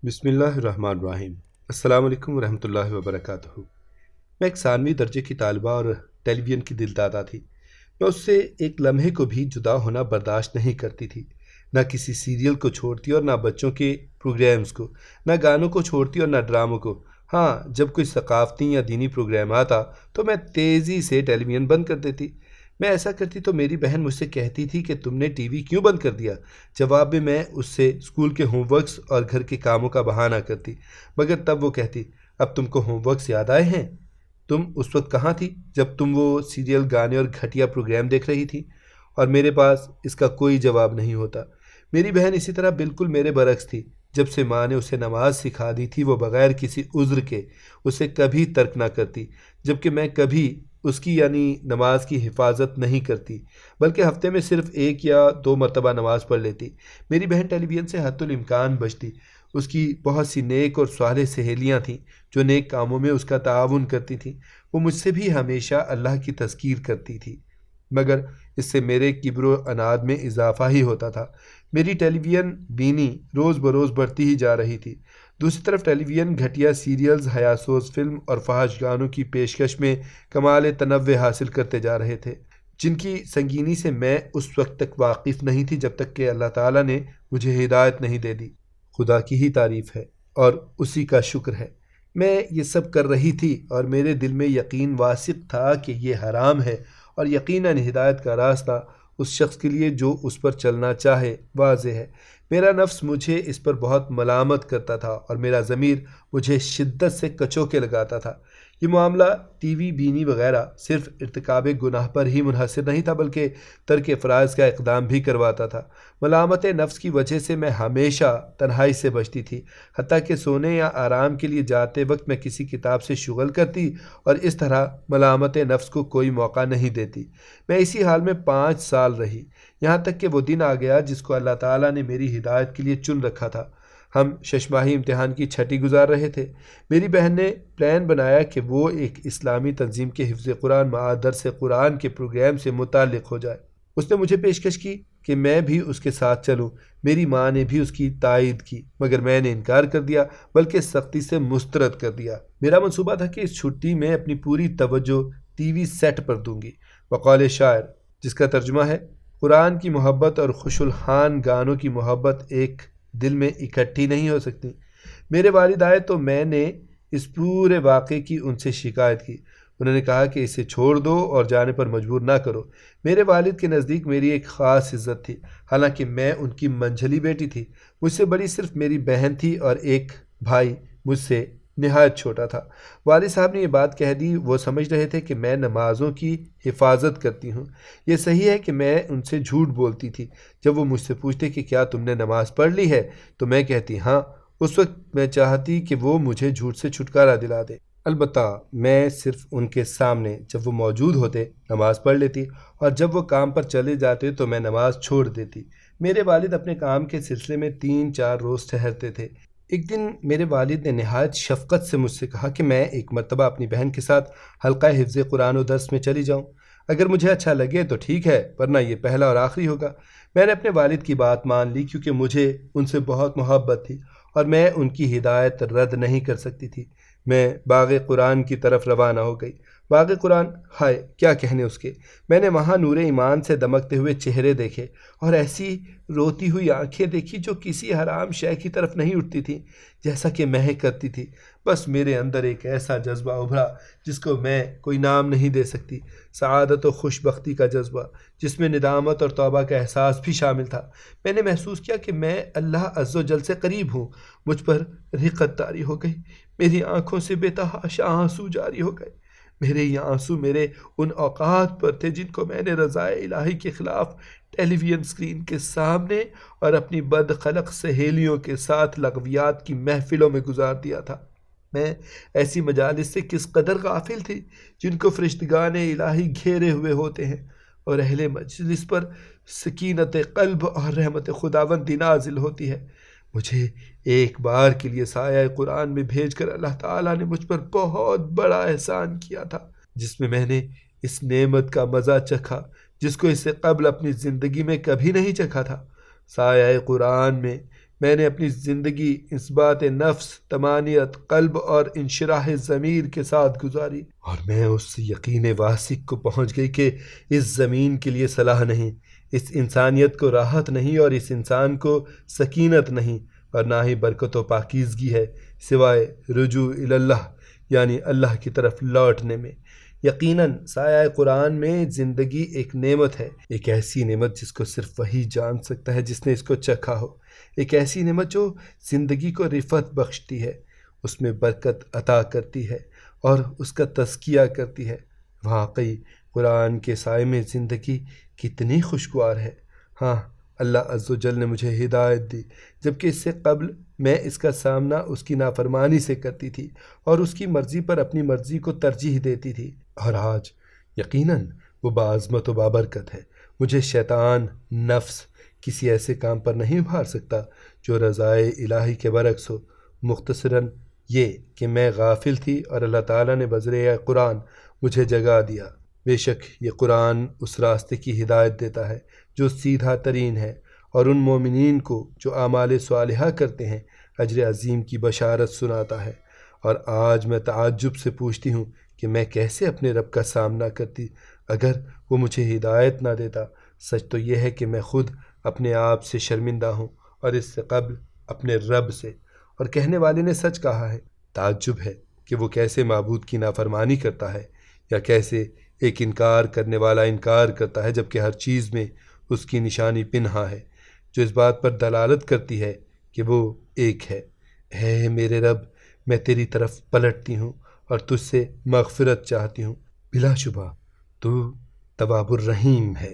بسم اللہ الرحمن الرحیم۔ السلام علیکم ورحمۃ اللہ وبرکاتہ۔ میں ایک ثانوی درجے کی طالبہ اور ٹیلی ویژن کی دل دادا تھی۔ میں اس سے ایک لمحے کو بھی جدا ہونا برداشت نہیں کرتی تھی، نہ کسی سیریل کو چھوڑتی اور نہ بچوں کے پروگرامز کو، نہ گانوں کو چھوڑتی اور نہ ڈراموں کو۔ ہاں، جب کوئی ثقافتی یا دینی پروگرام آتا تو میں تیزی سے ٹیلی ویژن بند کر دیتی۔ میں ایسا کرتی تو میری بہن مجھ سے کہتی تھی کہ تم نے ٹی وی کیوں بند کر دیا؟ جواب میں اس سے اسکول کے ہوم ورکس اور گھر کے کاموں کا بہانہ کرتی، مگر تب وہ کہتی اب تم کو ہوم ورکس یاد آئے ہیں؟ تم اس وقت کہاں تھی جب تم وہ سیریل، گانے اور گھٹیا پروگرام دیکھ رہی تھی؟ اور میرے پاس اس کا کوئی جواب نہیں ہوتا۔ میری بہن اسی طرح بالکل میرے برعکس تھی۔ جب سے ماں نے اسے نماز سکھا دی تھی وہ بغیر کسی عذر کے اسے کبھی ترک نہ کرتی، جبکہ میں کبھی اس کی یعنی نماز کی حفاظت نہیں کرتی، بلکہ ہفتے میں صرف 1 یا 2 مرتبہ نماز پڑھ لیتی۔ میری بہن ٹیلی ویژن سے حت الامکان بچتی۔ اس کی بہت سی نیک اور صالح سہیلیاں تھیں جو نیک کاموں میں اس کا تعاون کرتی تھیں۔ وہ مجھ سے بھی ہمیشہ اللہ کی تذکیر کرتی تھی، مگر اس سے میرے کبر و عناد میں اضافہ ہی ہوتا تھا۔ میری ٹیلی ویژن بینی روز بروز بڑھتی ہی جا رہی تھی۔ دوسری طرف ٹیلی ویژن گھٹیا سیریلز، حیاسوز فلم اور فحش گانوں کی پیشکش میں کمال تنوع حاصل کرتے جا رہے تھے، جن کی سنگینی سے میں اس وقت تک واقف نہیں تھی جب تک کہ اللہ تعالیٰ نے مجھے ہدایت نہیں دے دی۔ خدا کی ہی تعریف ہے اور اسی کا شکر ہے میں یہ سب کر رہی تھی، اور میرے دل میں یقین واسق تھا کہ یہ حرام ہے، اور یقیناً ہدایت کا راستہ اس شخص کے لیے جو اس پر چلنا چاہے واضح ہے۔ میرا نفس مجھے اس پر بہت ملامت کرتا تھا اور میرا ضمیر مجھے شدت سے کچوکے لگاتا تھا۔ یہ معاملہ ٹی وی بینی وغیرہ صرف ارتکاب گناہ پر ہی منحصر نہیں تھا، بلکہ ترک فرائض کا اقدام بھی کرواتا تھا۔ ملامت نفس کی وجہ سے میں ہمیشہ تنہائی سے بچتی تھی، حتیٰ کہ سونے یا آرام کے لیے جاتے وقت میں کسی کتاب سے شغل کرتی اور اس طرح ملامت نفس کو کوئی موقع نہیں دیتی۔ میں اسی حال میں 5 سال رہی، یہاں تک کہ وہ دن آ گیا جس کو اللہ تعالیٰ نے میری ہدایت کے لیے چن رکھا تھا۔ ہم 6 ماہی امتحان کی چھٹی گزار رہے تھے۔ میری بہن نے پلان بنایا کہ وہ ایک اسلامی تنظیم کے حفظ قرآن مع درس قرآن کے پروگرام سے متعلق ہو جائے۔ اس نے مجھے پیشکش کی کہ میں بھی اس کے ساتھ چلوں۔ میری ماں نے بھی اس کی تائید کی، مگر میں نے انکار کر دیا، بلکہ سختی سے مسترد کر دیا۔ میرا منصوبہ تھا کہ اس چھٹی میں اپنی پوری توجہ ٹی وی سیٹ پر دوں گی۔ وقال شاعر، جس کا ترجمہ ہے قرآن کی محبت اور خوش الحان گانوں کی محبت ایک دل میں اکٹھی نہیں ہو سکتی۔ میرے والد آئے تو میں نے اس پورے واقعے کی ان سے شکایت کی۔ انہوں نے کہا کہ اسے چھوڑ دو اور جانے پر مجبور نہ کرو۔ میرے والد کے نزدیک میری ایک خاص عزت تھی، حالانکہ میں ان کی منجھلی بیٹی تھی۔ مجھ سے بڑی صرف میری بہن تھی اور ایک بھائی مجھ سے نہایت چھوٹا تھا۔ والد صاحب نے یہ بات کہہ دی۔ وہ سمجھ رہے تھے کہ میں نمازوں کی حفاظت کرتی ہوں۔ یہ صحیح ہے کہ میں ان سے جھوٹ بولتی تھی۔ جب وہ مجھ سے پوچھتے کہ کیا تم نے نماز پڑھ لی ہے تو میں کہتی ہاں۔ اس وقت میں چاہتی کہ وہ مجھے جھوٹ سے چھٹکارا دلا دے۔ البتہ میں صرف ان کے سامنے جب وہ موجود ہوتے نماز پڑھ لیتی، اور جب وہ کام پر چلے جاتے تو میں نماز چھوڑ دیتی۔ میرے والد اپنے کام کے سلسلے میں 3-4 روز ٹھہرتے تھے۔ ایک دن میرے والد نے نہایت شفقت سے مجھ سے کہا کہ میں ایک مرتبہ اپنی بہن کے ساتھ حلقہ حفظ قرآن و درس میں چلی جاؤں۔ اگر مجھے اچھا لگے تو ٹھیک ہے، ورنہ یہ پہلا اور آخری ہوگا۔ میں نے اپنے والد کی بات مان لی، کیونکہ مجھے ان سے بہت محبت تھی اور میں ان کی ہدایت رد نہیں کر سکتی تھی۔ میں باغ قرآن کی طرف روانہ ہو گئی۔ باغ قرآن، ہائے کیا کہنے اس کے! میں نے وہاں نور ایمان سے دمکتے ہوئے چہرے دیکھے اور ایسی روتی ہوئی آنکھیں دیکھی جو کسی حرام شے کی طرف نہیں اٹھتی تھیں جیسا کہ مہک کرتی تھی۔ بس میرے اندر ایک ایسا جذبہ ابھرا جس کو میں کوئی نام نہیں دے سکتی، سعادت و خوش بختی کا جذبہ، جس میں ندامت اور توبہ کا احساس بھی شامل تھا۔ میں نے محسوس کیا کہ میں اللہ عز و جل سے قریب ہوں۔ مجھ پر رقت طاری ہو گئی، میری آنکھوں سے بے تحاشا آنسو جاری ہو گئے۔ میرے یہ آنسو میرے ان اوقات پر تھے جن کو میں نے رضائے الہی کے خلاف ٹیلی ویژن سکرین کے سامنے اور اپنی بد خلق سہیلیوں کے ساتھ لغویات کی محفلوں میں گزار دیا تھا۔ میں ایسی مجالس سے کس قدر غافل تھی جن کو فرشتگان الہی گھیرے ہوئے ہوتے ہیں، اور اہل مجلس پر سکینت قلب اور رحمت خداوندی نازل ہوتی ہے۔ مجھے ایک بار کے لیے سایہ قرآن میں بھیج کر اللہ تعالیٰ نے مجھ پر بہت بڑا احسان کیا تھا، جس میں میں نے اس نعمت کا مزہ چکھا جس کو اس سے قبل اپنی زندگی میں کبھی نہیں چکھا تھا۔ سایہ قرآن میں میں نے اپنی زندگی اثبات نفس، طمانیت قلب اور انشراح ضمیر کے ساتھ گزاری، اور میں اس یقین واثق کو پہنچ گئی کہ اس زمین کے لیے صلاح نہیں، اس انسانیت کو راحت نہیں، اور اس انسان کو سکینت نہیں، اور نہ ہی برکت و پاکیزگی ہے سوائے رجوع اللہ، یعنی اللہ کی طرف لوٹنے میں۔ یقیناً سایہ قرآن میں زندگی ایک نعمت ہے، ایک ایسی نعمت جس کو صرف وہی جان سکتا ہے جس نے اس کو چکھا ہو، ایک ایسی نعمت جو زندگی کو رفعت بخشتی ہے، اس میں برکت عطا کرتی ہے اور اس کا تزکیہ کرتی ہے۔ واقعی قرآن کے سائے میں زندگی کتنی خوشگوار ہے۔ ہاں، اللہ عز و جل نے مجھے ہدایت دی، جبکہ اس سے قبل میں اس کا سامنا اس کی نافرمانی سے کرتی تھی اور اس کی مرضی پر اپنی مرضی کو ترجیح دیتی تھی، اور آج یقیناً وہ باعظمت و بابرکت ہے۔ مجھے شیطان نفس کسی ایسے کام پر نہیں ابھار سکتا جو رضائے الہی کے برعکس ہو۔ مختصراً یہ کہ میں غافل تھی اور اللہ تعالیٰ نے بذریعہ قرآن مجھے جگا دیا۔ بے شک یہ قرآن اس راستے کی ہدایت دیتا ہے جو سیدھا ترین ہے، اور ان مومنین کو جو اعمال صالحہ کرتے ہیں اجر عظیم کی بشارت سناتا ہے۔ اور آج میں تعجب سے پوچھتی ہوں کہ میں کیسے اپنے رب کا سامنا کرتی اگر وہ مجھے ہدایت نہ دیتا۔ سچ تو یہ ہے کہ میں خود اپنے آپ سے شرمندہ ہوں، اور اس سے قبل اپنے رب سے۔ اور کہنے والے نے سچ کہا ہے، تعجب ہے کہ وہ کیسے معبود کی نافرمانی کرتا ہے، یا کیسے ایک انکار کرنے والا انکار کرتا ہے جبکہ ہر چیز میں اس کی نشانی پنہا ہے، جو اس بات پر دلالت کرتی ہے کہ وہ ایک ہے۔ اے میرے رب، میں تیری طرف پلٹتی ہوں اور تجھ سے مغفرت چاہتی ہوں، بلا شبہ تو تواب الرحیم ہے۔